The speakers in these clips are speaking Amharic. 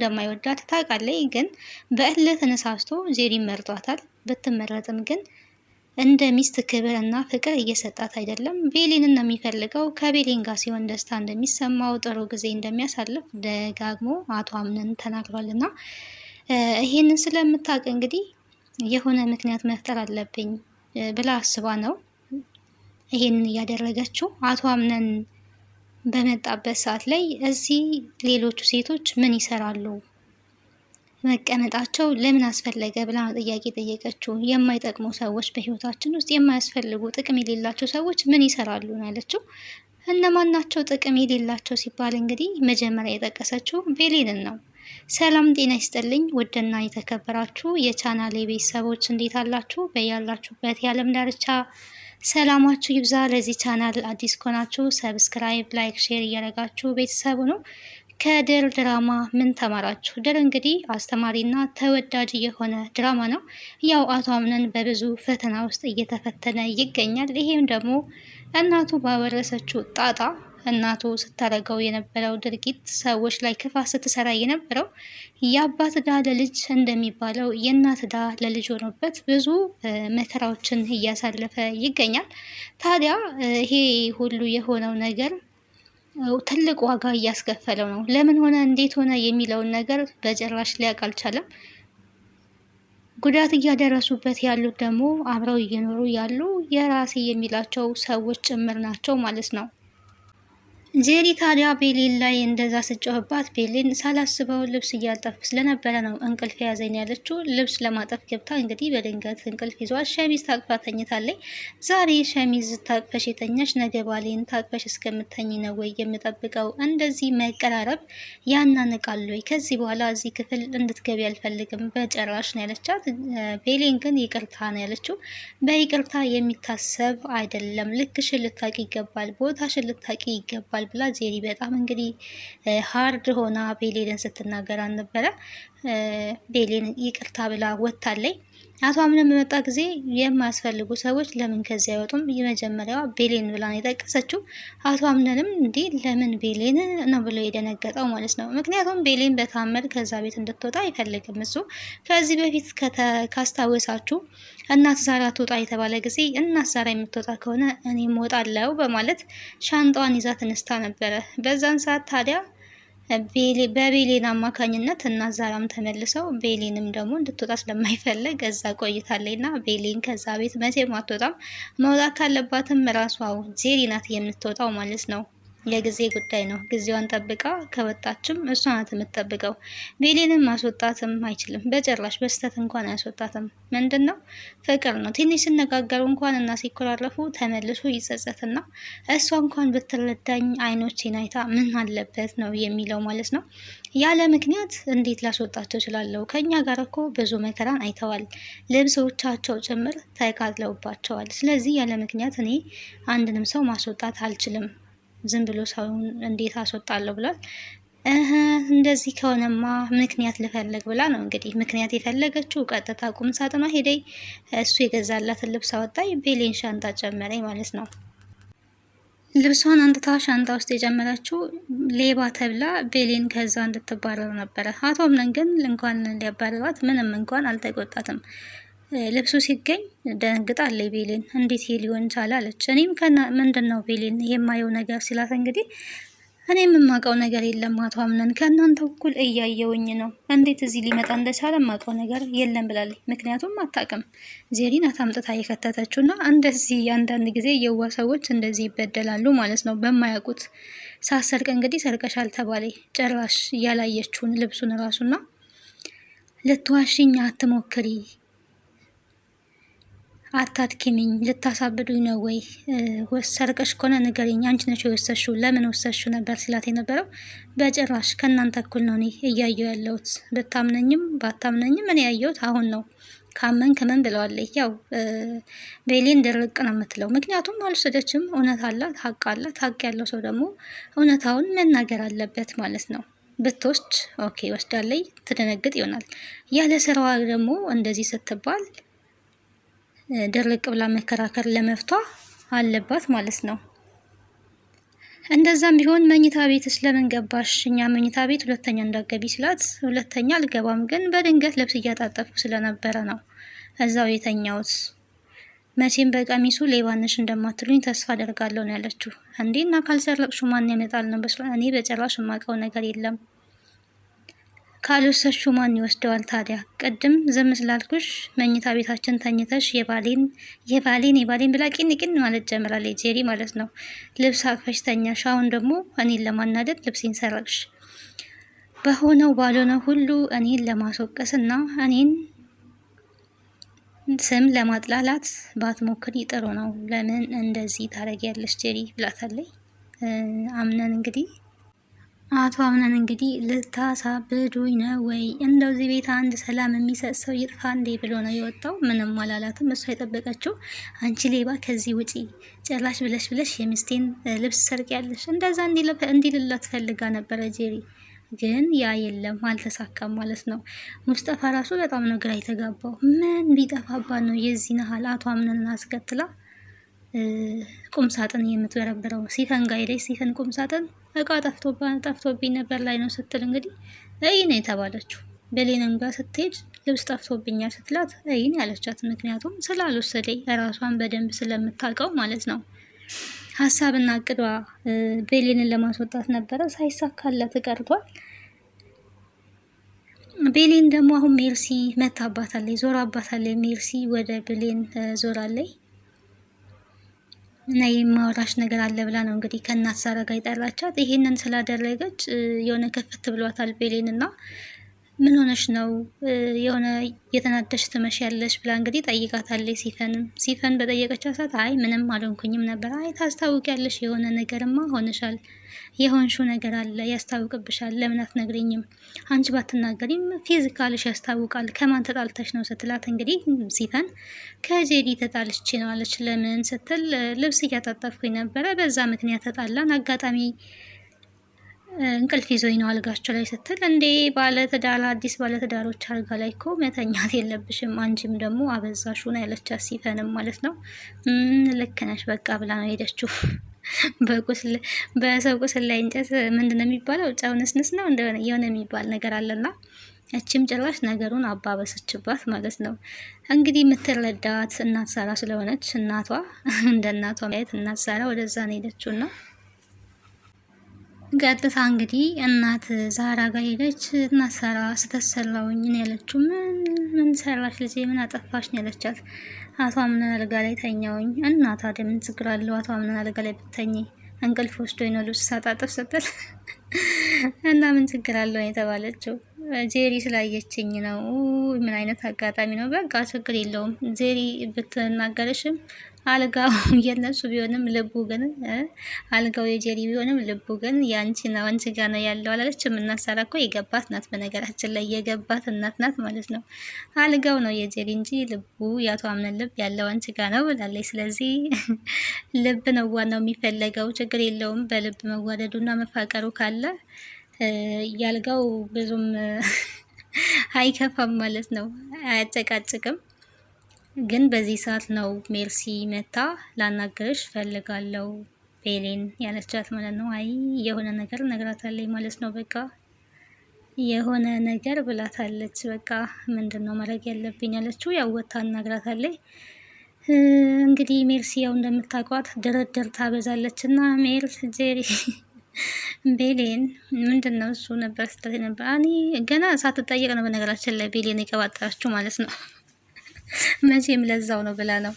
እንደማይወዳት ታውቃለች። ግን በእልህ ተነሳስቶ ጄሪን መርጧታል። ብትመረጥም ግን እንደ ሚስት ክብር እና ፍቅር እየሰጣት አይደለም። ቤሊንን ነው የሚፈልገው። ከቤሊን ጋር ሲሆን ደስታ እንደሚሰማው ጥሩ ጊዜ እንደሚያሳልፍ ደጋግሞ አቶ አምነን ተናግሯል። እና ይሄንን ስለምታውቅ እንግዲህ የሆነ ምክንያት መፍጠር አለብኝ ብላ አስባ ነው ይሄንን እያደረገችው። አቶ አምነን በመጣበት ሰዓት ላይ እዚህ ሌሎቹ ሴቶች ምን ይሰራሉ? መቀመጣቸው ለምን አስፈለገ ብላ ጥያቄ ጠየቀችው። የማይጠቅሙ ሰዎች በህይወታችን ውስጥ የማያስፈልጉ ጥቅም የሌላቸው ሰዎች ምን ይሰራሉ ነው ያለችው። እነማን ናቸው ጥቅም የሌላቸው ሲባል እንግዲህ መጀመሪያ የጠቀሰችው ቤሊንን ነው። ሰላም ጤና ይስጥልኝ ውድና የተከበራችሁ የቻናሌ ቤተሰቦች እንዴት አላችሁ? በያላችሁበት የዓለም ዳርቻ ሰላማችሁ ይብዛ። ለዚህ ቻናል አዲስ ከሆናችሁ ሰብስክራይብ፣ ላይክ፣ ሼር እያደረጋችሁ ቤተሰቡ ነው። ከድር ድራማ ምን ተማራችሁ? ድር እንግዲህ አስተማሪና ተወዳጅ የሆነ ድራማ ነው። ያው አቶ አምነን በብዙ ፈተና ውስጥ እየተፈተነ ይገኛል። ይሄም ደግሞ እናቱ ባወረሰችው ጣጣ፣ እናቱ ስታደርገው የነበረው ድርጊት፣ ሰዎች ላይ ክፋት ስትሰራ የነበረው የአባት ዕዳ ለልጅ እንደሚባለው የእናት ዕዳ ለልጅ ሆኖበት ብዙ መከራዎችን እያሳለፈ ይገኛል። ታዲያ ይሄ ሁሉ የሆነው ነገር ትልቅ ዋጋ እያስከፈለው ነው። ለምን ሆነ እንዴት ሆነ የሚለውን ነገር በጭራሽ ሊያውቅ አልቻለም። ጉዳት እያደረሱበት ያሉት ደግሞ አብረው እየኖሩ ያሉ የራሴ የሚላቸው ሰዎች ጭምር ናቸው ማለት ነው። ጄሪ ታዲያ ቤሊን ላይ እንደዛ ስጮህባት ቤሊን ሳላስበው ልብስ እያጠፍኩ ስለነበረ ነው እንቅልፍ የያዘኝ ያለችው። ልብስ ለማጠፍ ገብታ እንግዲህ በድንገት እንቅልፍ ይዟል። ሸሚዝ ታቅፋ ተኝታለች። ዛሬ ሸሚዝ ታቅፈሽ የተኛሽ ነገ ባሌን ታቅፈሽ እስከምተኝ ነው ወይ የምጠብቀው? እንደዚህ መቀራረብ ያናንቃል ወይ? ከዚህ በኋላ እዚህ ክፍል እንድትገቢ አልፈልግም በጭራሽ ነው ያለቻት። ቤሊን ግን ይቅርታ ነው ያለችው። በይቅርታ የሚታሰብ አይደለም። ልክሽን ልታቂ ይገባል፣ ቦታሽን ልታቂ ይገባል ብላ ጄሪ በጣም እንግዲህ ሀርድ ሆና ቤሌንን ስትናገር ነበረ። ቤሌን ይቅርታ ብላ ወጥታለች። አቶ አምነን በመጣ ጊዜ የማያስፈልጉ ሰዎች ለምን ከዚህ አይወጡም? የመጀመሪያዋ ቤሌን ብላ ነው የጠቀሰችው። አቶ አምነንም እንዲህ ለምን ቤሌን ነው ብሎ የደነገጠው ማለት ነው። ምክንያቱም ቤሌን በታመድ ከዛ ቤት እንድትወጣ አይፈልግም እሱ። ከዚህ በፊት ካስታወሳችሁ እናት ዛራ ትወጣ የተባለ ጊዜ እናት ዛራ የምትወጣ ከሆነ እኔም እወጣለሁ በማለት ሻንጣዋን ይዛ ተነስታ ነበረ። በዛን ሰዓት ታዲያ በቤሌን አማካኝነት እና ዛራም ተመልሰው ቤሌንም ደግሞ እንድትወጣ ስለማይፈልግ እዛ ቆይታለች እና ቤሌን ከዛ ቤት መቼም አትወጣም። መውጣት ካለባትም ራሷ ጄሪ ናት የምትወጣው ማለት ነው። የጊዜ ጉዳይ ነው። ጊዜዋን ጠብቃ ከወጣችም እሷ ናት የምትጠብቀው። ቤሌንን ማስወጣትም አይችልም በጭራሽ። በስተት እንኳን አያስወጣትም። ምንድን ነው ፍቅር ነው። ትንሽ ሲነጋገሩ እንኳን እና ሲኮራረፉ ተመልሶ ይጸጸትና እሷ እንኳን ብትረዳኝ አይኖቼን አይታ ምን አለበት ነው የሚለው ማለት ነው። ያለ ምክንያት እንዴት ላስወጣቸው እችላለሁ? ከኛ ጋር እኮ ብዙ መከራን አይተዋል። ልብሶቻቸው ጭምር ተቃጥለውባቸዋል። ስለዚህ ያለ ምክንያት እኔ አንድንም ሰው ማስወጣት አልችልም። ዝም ብሎ ሰውን እንዴት አስወጣለሁ ብሏል። እንደዚህ ከሆነማ ምክንያት ልፈልግ ብላ ነው እንግዲህ ምክንያት የፈለገችው። ቀጥታ ቁም ሳጥኗ ሄደይ እሱ የገዛላትን ልብስ አወጣይ፣ ቤሌን ሻንጣ ጨመረኝ ማለት ነው። ልብሷን አንጥታ ሻንጣ ውስጥ የጨመረችው ሌባ ተብላ ቤሌን ከዛ እንድትባረር ነበረ። አቶ አምነን ግን እንኳን ሊያባረሯት ምንም እንኳን አልተቆጣትም። ልብሱ ሲገኝ ደንግጣለች ቤሌን። እንዴት ይሄ ሊሆን ቻለ አለች። እኔም ምንድን ነው ቤሌን የማየው ነገር ሲላት እንግዲህ እኔ የምማውቀው ነገር የለም አቶ አምነን፣ ከእናንተ እኩል እያየውኝ ነው። እንዴት እዚህ ሊመጣ እንደቻለ የማውቀው ነገር የለም ብላለች። ምክንያቱም አታውቅም። ጄሪ ናት አምጥታ የከተተችው እና እንደዚህ አንዳንድ ጊዜ የዋ ሰዎች እንደዚህ ይበደላሉ ማለት ነው በማያውቁት። ሳሰርቅ እንግዲህ ሰርቀሻል ተባለ። ጭራሽ እያላየችውን ልብሱን ራሱና ልትዋሽኝ አትሞክሪ፣ አታድክሚኝ፣ ልታሳብዱኝ ነው ወይ? ሰርቀሽ ከሆነ ንገሪኝ፣ አንቺ ነሽ የወሰድሽው፣ ለምን ወሰድሽው ነበር ሲላት የነበረው። በጭራሽ ከእናንተ እኩል ነው እኔ እያየሁ ያለሁት። ብታምነኝም ባታምነኝም እኔ ያየሁት አሁን ነው። ካመን ከመን ብለዋለች። ያው ቤሌን ድርቅ ነው የምትለው። ምክንያቱም አልወሰደችም። እውነት አላት፣ ሀቅ አላት። ሀቅ ያለው ሰው ደግሞ እውነታውን መናገር አለበት ማለት ነው። ብትወስድ ኦኬ ወስዳለች፣ ትደነግጥ ይሆናል። ያለ ስራዋ ደግሞ እንደዚህ ስትባል ድርቅ ብላ መከራከር ለመፍቷ አለባት ማለት ነው። እንደዛም ቢሆን መኝታ ቤት ስለምን ገባሽ? እኛ መኝታ ቤት ሁለተኛ እንዳገቢ ስላት፣ ሁለተኛ አልገባም፣ ግን በድንገት ልብስ እያጣጠፍኩ ስለነበረ ነው እዛው የተኛውት። መቼም በቀሚሱ ሌባነሽ እንደማትሉኝ ተስፋ አደርጋለሁ ነው ያለችው። እንዴ እና ካልሰረቅሹ ማን ያመጣል ነው? እኔ በጭራሽ የማውቀው ነገር የለም። ካልወሰድሽው ማን ይወስደዋል ታዲያ? ቅድም ዝም ስላልኩሽ መኝታ ቤታችን ተኝተሽ የባሌን ብላ ቂን ቂን ማለት ጀምራለች ጄሪ ማለት ነው። ልብስ አቅፈሽ ተኛሽ። አሁን ደግሞ እኔን ለማናደድ ልብሴን ሰረቅሽ። በሆነው ባልሆነው ሁሉ እኔን ለማስወቀስ እና እኔን ስም ለማጥላላት ባትሞክሪ ጥሩ ነው። ለምን እንደዚህ ታረጊያለሽ ጄሪ ብላታለች። አቶ አምነን እንግዲህ ልታሳብዱኝ ነው ወይ? እንደው እዚህ ቤት አንድ ሰላም የሚሰጥ ሰው ይጥፋ እንዴ ብሎ ነው የወጣው። ምንም አላላትም። እሷ የጠበቀችው አንቺ ሌባ ከዚህ ውጪ፣ ጭራሽ ብለሽ የሚስቴን ልብስ ሰርቂያለሽ፣ እንደዛ እንዲልላት ፈልጋ ነበረ ጄሪ። ግን ያ የለም አልተሳካም ማለት ነው። ሙስጠፋ ራሱ በጣም ነው ግራ የተጋባው። ምን ቢጠፋባት ነው የዚህ ነሃል አቶ አምነንን አስከትላ ቁም ሳጥን የምትበረብረው? ሲፈን ጋር ሄደች። ሲፈን ቁም ሳጥን እቃ ጠፍቶብኝ ነበር ላይ ነው ስትል እንግዲህ እይ ነው የተባለችው። በሌንም ጋር ስትሄድ ልብስ ጠፍቶብኛል ስትላት እይን ያለቻት፣ ምክንያቱም ስላልወሰደኝ ራሷን በደንብ ስለምታውቀው ማለት ነው። ሀሳብና እቅዷ ቤሌንን ለማስወጣት ነበረ፣ ሳይሳካላት ቀርቷል። ቤሌን ደግሞ አሁን ሜርሲ መታባታለች፣ ዞራባታለች። ሜርሲ ወደ ቤሌን ዞራለች። እና የማወራሽ ነገር አለ ብላ ነው እንግዲህ ከእናት ሳራ ጋር የጠራቻት። ይሄንን ስላደረገች የሆነ ከፍት ብሏታል ቤሌን እና ምን ሆነሽ ነው የሆነ የተናደሽ ትመሻለሽ ብላ እንግዲህ ጠይቃታለች። ሲፈን በጠየቀቻት ሰዓት አይ ምንም አልሆንኩኝም ነበር። አይ ታስታውቂያለሽ፣ የሆነ ነገርማ ሆነሻል፣ የሆንሽው ነገር አለ ያስታውቅብሻል፣ ለምን አትነግሪኝም? አንቺ ባትናገሪም ፊዚካልሽ ያስታውቃል፣ ከማን ተጣልተሽ ነው ስትላት እንግዲህ ሲፈን ከጄዲ ተጣልቼ ነው አለች። ለምን ስትል ልብስ እያጣጠፍኩኝ ነበረ፣ በዛ ምክንያት ተጣላን፣ አጋጣሚ እንቅልፍ ይዞኝ ነው አልጋቸው ላይ ስትል፣ እንዴ ባለትዳር አዲስ ባለትዳሮች አልጋ ላይ እኮ መተኛት የለብሽም አንቺም ደግሞ አበዛሹ ነው ያለቻት ሲፈንም ማለት ነው። ልክ ነሽ በቃ ብላ ነው ሄደችው። በሰው ቁስል ላይ እንጨት ምንድን ነው የሚባለው? ጨው ንስንስ ነው የሆነ የሚባል ነገር አለና እችም ጭራሽ ነገሩን አባበሰችባት ማለት ነው። እንግዲህ የምትረዳት እናት ሳራ ስለሆነች እናቷ እንደ እናቷ ማየት እናት ሳራ ወደዛ ነው ሄደችው እና ቀጥታ እንግዲህ እናት ዛራ ጋር ሄደች። እናት ሳራ ስተሰራውኝ ነው ያለችው። ምን ሰራሽ ልጄ ምን አጠፋሽ ነው ያለቻት። አቶ አምነን አልጋ ላይ ተኛውኝ። እና ታዲያ ምን ችግር አለው አቶ አምነን አልጋ ላይ ብተኝ? እንቅልፍ ወስዶኝ ነው ልብስ ሳጣጥፍ ስትል እና ምን ችግር አለው የተባለችው ጄሪ ስላየችኝ ነው። ምን አይነት አጋጣሚ ነው? በቃ ችግር የለውም ጄሪ ብትናገርሽም አልጋው የነሱ ቢሆንም ልቡ ግን አልጋው የጄሪ ቢሆንም ልቡ ግን ያንቺ ነው፣ አንቺ ጋር ነው ያለው አላለችም። እናሳራ እኮ የገባት ናት፣ በነገራችን ላይ የገባት እናት ናት ማለት ነው። አልጋው ነው የጄሪ እንጂ ልቡ የአቶ አምነን ልብ ያለው አንቺ ጋር ነው ብላለች። ስለዚህ ልብ ነው ዋናው የሚፈለገው፣ ችግር የለውም በልብ መዋደዱና መፋቀሩ ካለ ያልጋው ብዙም አይከፋም ማለት ነው፣ አያጨቃጭቅም። ግን በዚህ ሰዓት ነው ሜርሲ መታ ላናገርሽ ፈልጋለው ቤሌን ያለቻት ማለት ነው። አይ የሆነ ነገር ነግራታለች ማለት ነው። በቃ የሆነ ነገር ብላታለች። በቃ ምንድን ነው ማድረግ ያለብኝ ያለችው ያው ወታ ነግራታለች። እንግዲህ ሜርሲ ያው እንደምታውቋት ድርድር ታበዛለች እና ጄሪ ቤሌን ምንድን ነው እሱ ነበር ስትል ነበር። እኔ ገና ሳትጠየቅ ነው በነገራችን ላይ ቤሌን የቀባጠራችሁ ማለት ነው። መቼም ለዛው ነው ብላ ነው።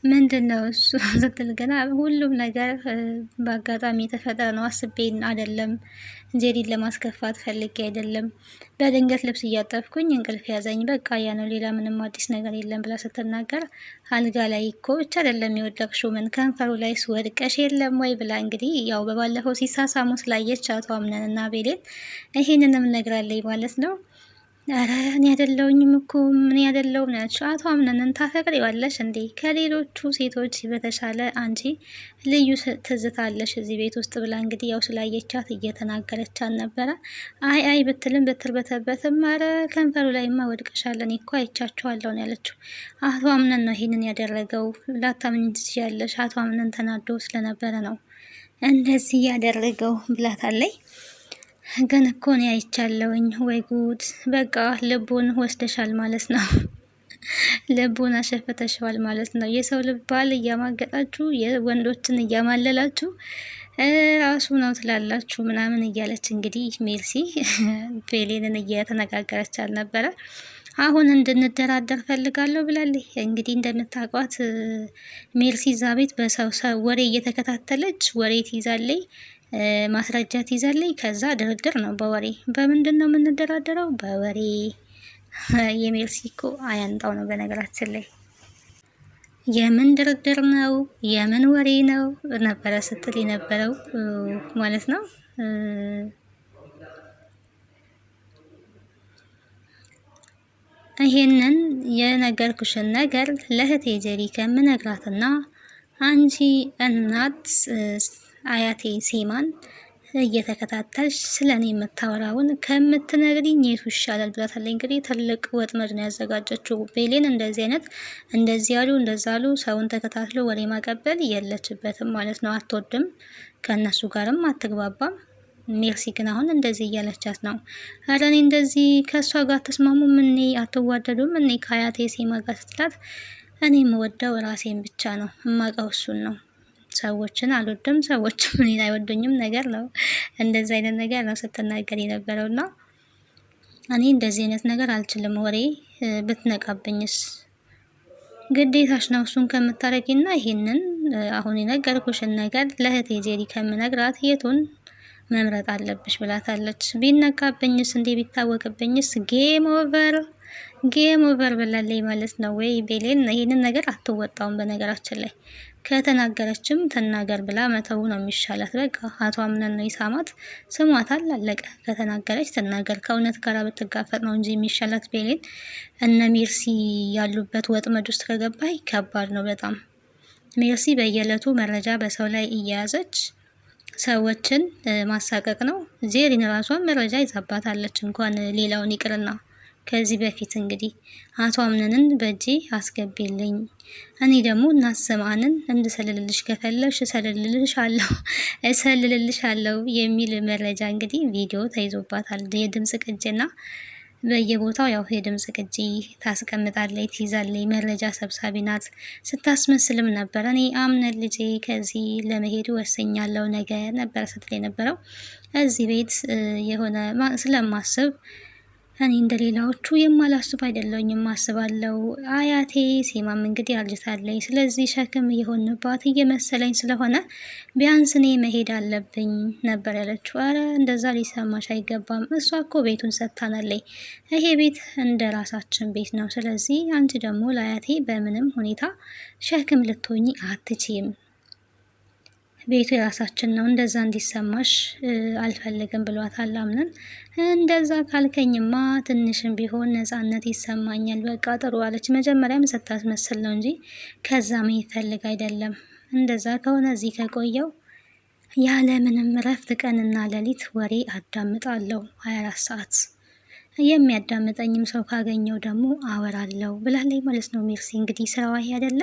ምንድን ነው እሱ ስትል ገና ሁሉም ነገር በአጋጣሚ የተፈጠረ ነው፣ አስቤን አይደለም፣ ጄሪን ለማስከፋት ፈልጌ አይደለም፣ በድንገት ልብስ እያጠፍኩኝ እንቅልፍ ያዘኝ፣ በቃ ያ ነው፣ ሌላ ምንም አዲስ ነገር የለም ብላ ስትናገር አልጋ ላይ እኮ ብቻ አይደለም የወደቅሽው፣ ምን ከንፈሩ ላይ ወድቀሽ የለም ወይ ብላ እንግዲህ ያው በባለፈው ሲሳሳሙ ስላየች አቶ አምነን እና ቤሌን ይሄንንም ነግራለኝ ማለት ነው። ኧረ እኔ አይደለሁኝም እኮ ምን አይደለሁም ናቸው። አቶ አምነንን ታፈቅሪዋለሽ እንዴ? ከሌሎቹ ሴቶች በተሻለ አንቺ ልዩ ትዝታለሽ እዚህ ቤት ውስጥ ብላ እንግዲህ ያው ስላየቻት እየተናገረቻት ነበረ። አይ ብትልም ብትርበተበትም ኧረ ከንፈሩ ላይማ ወድቀሻለን እኮ አይቻቸዋለሁ ነው ያለችው። አቶ አምነን ነው ይሄንን ያደረገው። ላታምኝ ትችያለሽ። አቶ አምነን ተናዶ ስለነበረ ነው እንደዚህ ያደረገው ብላታለች። ግን እኮ እኔ አይቻለሁኝ። ወይ ጉድ! በቃ ልቡን ወስደሻል ማለት ነው። ልቡን አሸፍተሽዋል ማለት ነው። የሰው ልብ ባል እያማገጣችሁ የወንዶችን እያማለላችሁ ራሱ ነው ትላላችሁ ምናምን እያለች እንግዲህ ሜርሲ ቤሌንን እየተነጋገረች አልነበረ። አሁን እንድንደራደር ፈልጋለሁ ብላለች። እንግዲህ እንደምታውቋት ሜርሲ እዛ ቤት በሰው ወሬ እየተከታተለች ወሬ ትይዛለች፣ ማስረጃ ትይዛለች። ከዛ ድርድር ነው በወሬ። በምንድን ነው የምንደራደረው? በወሬ። የሜርሲ እኮ አያንጣው ነው በነገራችን ላይ። የምን ድርድር ነው የምን ወሬ ነው ነበረ ስትል የነበረው ማለት ነው። ይሄንን የነገርኩሽን ነገር ለእህቴ ጀሪ ከምነግራትና አንቺ እናት አያቴ ሴማን እየተከታተልሽ ስለኔ የምታወራውን ከምትነግሪኝ የቱ ይሻላል ብላታለች። እንግዲህ ትልቅ ወጥመድ ነው ያዘጋጀችው ቤሌን። እንደዚህ ያሉ እንደዛ አሉ ሰውን ተከታትሎ ወሬ ማቀበል የለችበትም ማለት ነው። አትወድም፣ ከእነሱ ጋርም አትግባባም። ሜርሲ ግን አሁን እንደዚህ እያለቻት ነው። ኧረ እኔ እንደዚህ ከእሷ ጋር ተስማሙም፣ እኔ አትዋደዱም፣ እኔ ከአያቴ ሴማ ጋር ስትላት እኔ የምወደው ራሴን ብቻ ነው፣ እማቀው እሱን ነው። ሰዎችን አልወድም፣ ሰዎችም እኔን አይወዱኝም ነገር ነው። እንደዚህ አይነት ነገር ነው ስትናገር የነበረውና እኔ እንደዚህ አይነት ነገር አልችልም። ወሬ ብትነቃብኝስ ግዴታሽ ነው እሱን ከምታረጊና ይሄንን አሁን የነገርኩሽን ነገር ለእህቴ ጄሪ ከምነግራት የቱን መምረጥ አለብሽ ብላታለች። ቢነቃብኝስ እንዴ ቢታወቅብኝስ ጌም ኦቨር ብላለች ማለት ነው። ወይ ቤሌን ይህንን ነገር አትወጣውም። በነገራችን ላይ ከተናገረችም ተናገር ብላ መተው ነው የሚሻላት። በቃ አቶ አምነን ነው ይሳማት፣ ስሟታል፣ አለቀ። ከተናገረች ተናገር። ከእውነት ጋር ብትጋፈጥ ነው እንጂ የሚሻላት ቤሌን። እነ ሜርሲ ያሉበት ወጥመድ ውስጥ ከገባይ ከባድ ነው በጣም። ሜርሲ በየዕለቱ መረጃ በሰው ላይ እየያዘች ሰዎችን ማሳቀቅ ነው። ጄሪን ራሷን መረጃ ይዛባታለች። እንኳን ሌላውን ይቅርና ከዚህ በፊት እንግዲህ አቶ አምነንን በእጄ አስገቢልኝ፣ እኔ ደግሞ እናስማንን እንድሰልልልሽ ከፈለሽ እሰልልልሽ አለው የሚል መረጃ እንግዲህ ቪዲዮ ተይዞባታል። የድምጽ ቅጅና በየቦታው ያው የድምጽ ቅጂ ታስቀምጣለች፣ ትይዛለች። መረጃ ሰብሳቢ ናት። ስታስመስልም ነበር። እኔ አምነን ልጄ ከዚህ ለመሄድ ወሰኛለሁ ነገ ነበር ስትል የነበረው። እዚህ ቤት የሆነ ስለማስብ እኔ እንደሌላዎቹ የማላስብ አይደለሁኝ፣ የማስባለው። አያቴ ሴማም እንግዲህ አርጅታለች። ስለዚህ ሸክም እየሆንባት እየመሰለኝ ስለሆነ ቢያንስ እኔ መሄድ አለብኝ ነበር ያለችው። አረ እንደዛ ሊሰማሽ አይገባም። እሷ እኮ ቤቱን ሰጥታናለች። ይሄ ቤት እንደ ራሳችን ቤት ነው። ስለዚህ አንቺ ደግሞ ለአያቴ በምንም ሁኔታ ሸክም ልትሆኚ አትችይም። ቤቱ የራሳችን ነው፣ እንደዛ እንዲሰማሽ አልፈልግም ብሏታል አምነን። እንደዛ ካልከኝማ ትንሽም ቢሆን ነፃነት ይሰማኛል። በቃ ጥሩ አለች። መጀመሪያም ስታስመስል ነው እንጂ ከዛ መሄድ ፈልግ አይደለም። እንደዛ ከሆነ እዚህ ከቆየው ያለ ምንም እረፍት ቀንና ሌሊት ወሬ አዳምጣለሁ 24 ሰዓት። የሚያዳምጠኝም ሰው ካገኘው ደግሞ አወራለሁ ብላለች ማለት ነው። ሜርሲ እንግዲህ ስራዋ ይሄ አይደለ?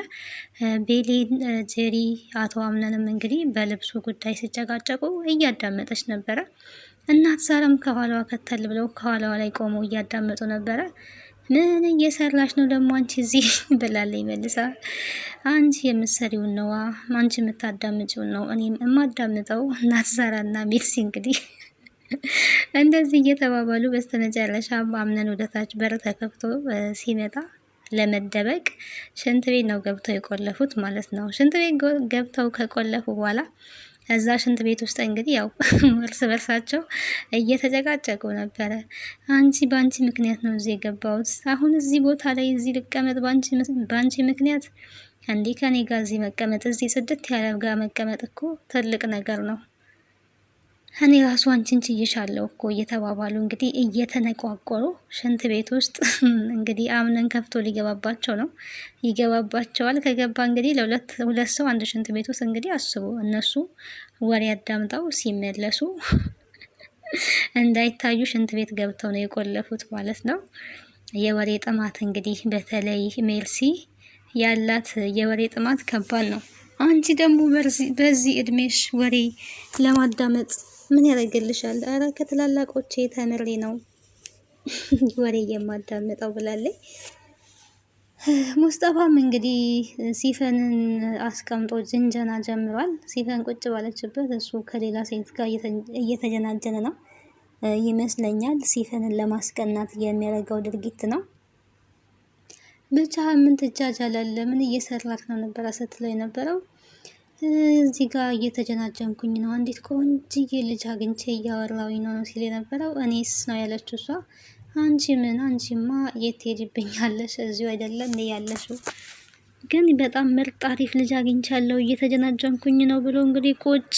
ቤሌን ጄሪ አቶ አምነንም እንግዲህ በልብሱ ጉዳይ ሲጨቃጨቁ እያዳመጠች ነበረ። እናት ዛሬም ከኋላዋ ከተል ብለው ከኋላዋ ላይ ቆመው እያዳመጡ ነበረ። ምን እየሰራች ነው ደግሞ አንቺ እዚህ ብላለች መልሳ። አንቺ የምትሰሪውን ነዋ፣ አንቺ የምታዳምጪውን ነው እኔም የማዳምጠው። እናት ዛራና ሜርሲ እንግዲህ እንደዚህ እየተባባሉ በስተመጨረሻ አምነን ወደታች በር ተከፍቶ ሲመጣ ለመደበቅ ሽንት ቤት ነው ገብተው የቆለፉት ማለት ነው። ሽንት ቤት ገብተው ከቆለፉ በኋላ እዛ ሽንት ቤት ውስጥ እንግዲህ ያው እርስ በርሳቸው እየተጨቃጨቁ ነበረ። አንቺ በአንቺ ምክንያት ነው እዚህ የገባሁት፣ አሁን እዚህ ቦታ ላይ እዚህ ልቀመጥ በአንቺ ምክንያት። እንዲህ ከኔ ጋር እዚህ መቀመጥ፣ እዚህ ጽድት ያለ ጋር መቀመጥ እኮ ትልቅ ነገር ነው። እኔ ራሱ አንቺን ችዬሻለሁ እኮ እየተባባሉ እንግዲህ እየተነቋቆሩ ሽንት ቤት ውስጥ እንግዲህ አምነን ከፍቶ ሊገባባቸው ነው። ይገባባቸዋል። ከገባ እንግዲህ ሁለት ሰው አንድ ሽንት ቤት ውስጥ እንግዲህ አስቡ። እነሱ ወሬ አዳምጠው ሲመለሱ እንዳይታዩ ሽንት ቤት ገብተው ነው የቆለፉት ማለት ነው። የወሬ ጥማት እንግዲህ በተለይ ሜርሲ ያላት የወሬ ጥማት ከባድ ነው። አንቺ ደግሞ በዚህ እድሜሽ ወሬ ለማዳመጥ ምን ያደርግልሻል? አረ ከትላላቆቼ ተምሬ ነው ወሬ የማዳምጠው ብላለች። ሙስጠፋም እንግዲህ ሲፈንን አስቀምጦ ዝንጀና ጀምሯል። ሲፈን ቁጭ ባለችበት እሱ ከሌላ ሴት ጋር እየተጀናጀነ ነው ይመስለኛል። ሲፈንን ለማስቀናት የሚያደርገው ድርጊት ነው። ብቻ ምን ትጃጃላለህ? ምን እየሰራክ ነው ነበር ስትለው የነበረው። እዚህ ጋር እየተጀናጀንኩኝ ነው፣ አንዲት ቆንጅዬ ልጅ አግኝቼ እያወራሁኝ ነው ሲል የነበረው። እኔስ ነው ያለችው እሷ። አንቺ ምን አንቺማ የት ሄድብኛለሽ? እዚሁ አይደለም ያለሽው። ግን በጣም ምርጥ አሪፍ ልጅ አግኝቻለሁ እየተጀናጀንኩኝ ነው ብሎ እንግዲህ ቁጭ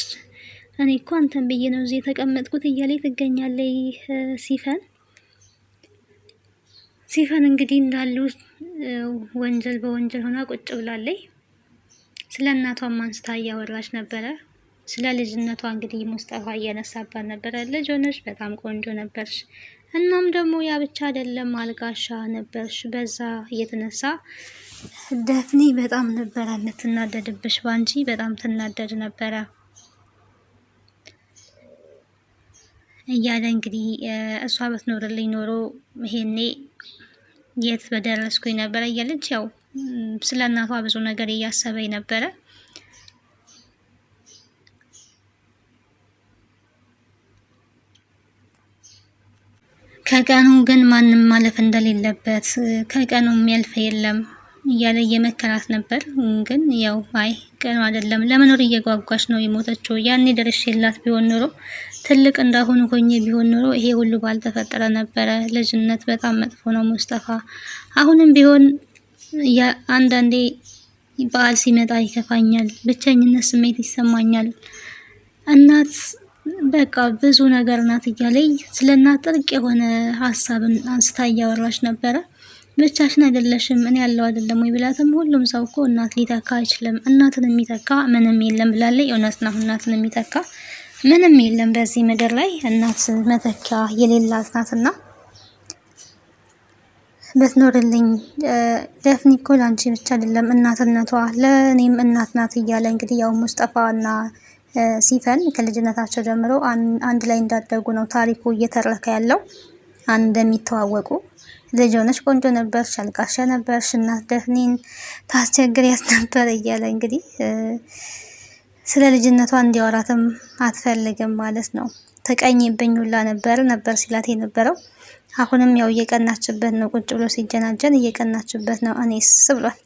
እኔ እኮ አንተን ብዬ ነው እዚህ የተቀመጥኩት እያለ ትገኛለች ሲፈን እንግዲህ እንዳሉ ወንጀል በወንጀል ሆና ቁጭ ብላለች። ስለ እናቷም አንስታ እያወራች ነበረ። ስለ ልጅነቷ እንግዲህ ሙስጠፋ እያነሳባት ነበረ። ልጅ ሆነሽ በጣም ቆንጆ ነበርሽ፣ እናም ደግሞ ያ ብቻ አይደለም አልጋሻ ነበርሽ። በዛ እየተነሳ ደፍኒ በጣም ነበረ የምትናደድብሽ፣ ባንቺ በጣም ትናደድ ነበረ እያለ እንግዲህ እሷ ብትኖርልኝ ኖሮ ይሄኔ የት በደረስኩኝ ነበረ እያለች ያው ስለ እናቷ ብዙ ነገር እያሰበኝ ነበረ። ከቀኑ ግን ማንም ማለፍ እንደሌለበት ከቀኑ የሚያልፍ የለም እያለ እየመከራት ነበር። ግን ያው አይ ቀኑ አይደለም ለመኖር እየጓጓች ነው የሞተችው። ያኔ ደርሼላት ቢሆን ኖሮ ትልቅ እንዳሁኑ ሆኜ ቢሆን ኖሮ ይሄ ሁሉ ባልተፈጠረ ነበረ። ልጅነት በጣም መጥፎ ነው ሙስጠፋ። አሁንም ቢሆን አንዳንዴ በዓል ሲመጣ ይከፋኛል፣ ብቸኝነት ስሜት ይሰማኛል። እናት በቃ ብዙ ነገር ናት እያለኝ ስለ እናት ጥልቅ የሆነ ሀሳብን አንስታ እያወራች ነበረ። ብቻሽን አይደለሽም እኔ ያለው አይደለም ወይ ብላትም ሁሉም ሰው እኮ እናት ሊተካ አይችልም፣ እናትን የሚተካ ምንም የለም ብላለች። እውነት ነው፣ እናትን የሚተካ ምንም የለም በዚህ ምድር ላይ። እናት መተኪያ የሌላት ናትና ብትኖርልኝ ደፍኒ እኮ ላንቺ ብቻ አይደለም እናትነቷ ለእኔም እናት ናት እያለ እንግዲህ ያው ሙስጠፋና ሲፈን ከልጅነታቸው ጀምሮ አንድ ላይ እንዳደጉ ነው ታሪኩ እየተረከ ያለው። እንደሚተዋወቁ ልጅ ሆነሽ ቆንጆ ነበርሽ፣ አልቃሻ ነበርሽ፣ እናት ደፍኒን ታስቸግሪያት ነበር እያለ እንግዲህ ስለ ልጅነቷ እንዲያወራትም አትፈልግም ማለት ነው። ተቀኝብኝ ሁላ ነበር ሲላት የነበረው። አሁንም ያው እየቀናችበት ነው፣ ቁጭ ብሎ ሲጀናጀን እየቀናችበት ነው። እኔስ ብሏል።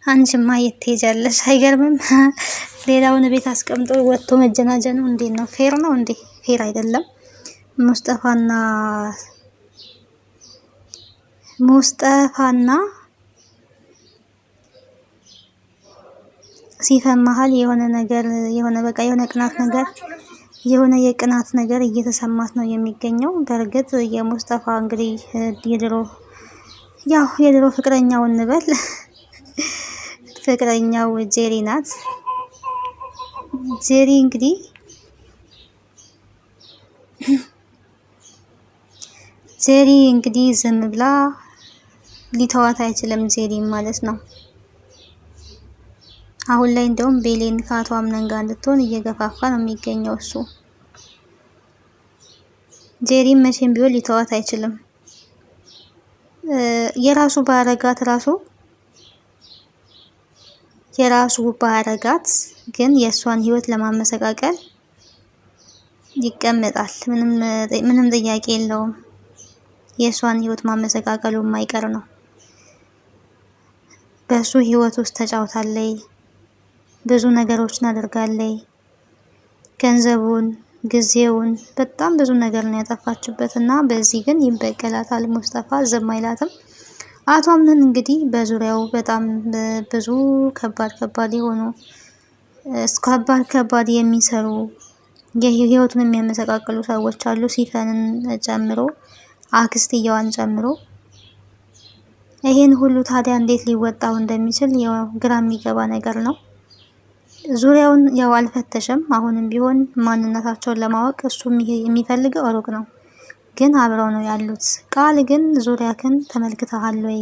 አንቺማ የት ትሄጃለሽ? አይገርምም? ሌላውን ቤት አስቀምጦ ወጥቶ መጀናጀኑ እንዴት ነው? ፌር ነው እንዴ? ፌር አይደለም። ሙስጠፋና ሲፈን መሀል የሆነ የቅናት ነገር እየተሰማት ነው የሚገኘው። በእርግጥ የሙስጠፋ እንግዲህ የድሮ ፍቅረኛው እንበል ፍቅረኛው ጄሪ ናት። ጄሪ እንግዲህ ዝም ብላ ሊተዋት አይችልም፣ ጄሪ ማለት ነው። አሁን ላይ እንደውም ቤሌን ከአቶ አምነን ጋር እንድትሆን እየገፋፋ ነው የሚገኘው እሱ። ጄሪም መቼም ቢሆን ሊተዋት አይችልም። የራሱ ባረጋት ግን የእሷን ህይወት ለማመሰቃቀል ይቀመጣል። ምንም ጥያቄ የለውም። የእሷን ህይወት ማመሰቃቀሉ የማይቀር ነው። በሱ ህይወት ውስጥ ተጫውታለች፣ ብዙ ነገሮችን አድርጋለች። ገንዘቡን፣ ጊዜውን፣ በጣም ብዙ ነገር ነው ያጠፋችበት እና በዚህ ግን ይበቀላታል ሙስጠፋ፣ ዝም አይላትም። አቶ አምነን እንግዲህ በዙሪያው በጣም ብዙ ከባድ የሚሰሩ የህይወቱን የሚያመሰቃቅሉ ሰዎች አሉ፣ ሲፈንን ጨምሮ አክስትየዋን ጨምሮ። ይሄን ሁሉ ታዲያ እንዴት ሊወጣው እንደሚችል ያው ግራ የሚገባ ነገር ነው። ዙሪያውን ያው አልፈተሸም። አሁንም ቢሆን ማንነታቸውን ለማወቅ እሱ የሚፈልገው ሩቅ ነው፣ ግን አብረው ነው ያሉት። ቃል ግን ዙሪያክን ተመልክተሃል ወይ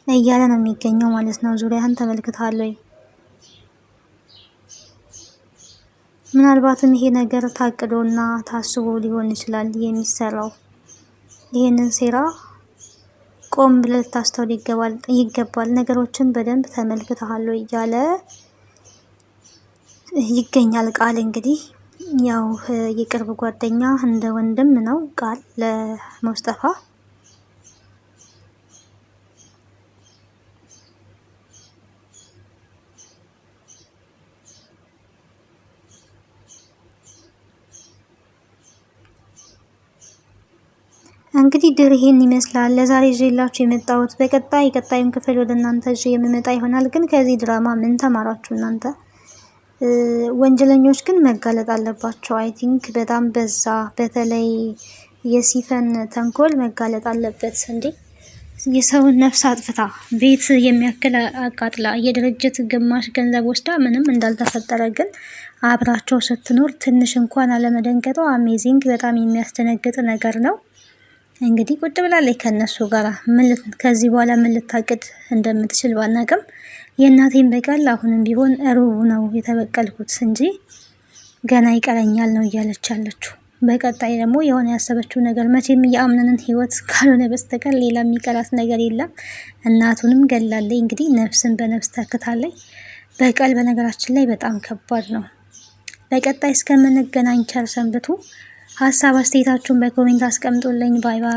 እያለ ነው የሚገኘው ማለት ነው። ዙሪያህን ተመልክተሃል ወይ? ምናልባትም ይሄ ነገር ታቅዶና ታስቦ ሊሆን ይችላል የሚሰራው። ይህንን ሴራ ቆም ብለህ ልታስተውል ይገባል። ነገሮችን በደንብ ተመልክተሃል እያለ ይገኛል ቃል። እንግዲህ ያው የቅርብ ጓደኛ እንደ ወንድም ነው ቃል ለሙስጠፋ። እንግዲህ ድር ይሄን ይመስላል ለዛሬ ይዤላችሁ የመጣሁት። ቀጣዩን ክፍል ወደ እናንተ ይዤ የምመጣ ይሆናል። ግን ከዚህ ድራማ ምን ተማራችሁ እናንተ? ወንጀለኞች ግን መጋለጥ አለባቸው። አይ ቲንክ በጣም በዛ። በተለይ የሲፈን ተንኮል መጋለጥ አለበት እንዴ! የሰውን ነፍስ አጥፍታ ቤት የሚያክል አቃጥላ የድርጅት ግማሽ ገንዘብ ወስዳ ምንም እንዳልተፈጠረ ግን አብራቸው ስትኖር ትንሽ እንኳን አለመደንገጧ አሜዚንግ፣ በጣም የሚያስደነግጥ ነገር ነው። እንግዲህ ቁጭ ብላለች ከነሱ ጋር ከዚህ በኋላ ምን ልታቅድ እንደምትችል ባናቅም የእናቴን በቀል አሁንም ቢሆን ሩቡ ነው የተበቀልኩት እንጂ ገና ይቀረኛል ነው እያለች ያለችው። በቀጣይ ደግሞ የሆነ ያሰበችው ነገር መቼም የአምነንን ህይወት ካልሆነ በስተቀር ሌላ የሚቀራት ነገር የለም። እናቱንም ገላለች። እንግዲህ ነፍስን በነፍስ ተክታለች። በቀል በነገራችን ላይ በጣም ከባድ ነው። በቀጣይ እስከምንገናኝ ቸር ሰንብቱ። ሀሳብ አስተያየታችሁን በኮሜንት አስቀምጡልኝ። ባይ ባይ።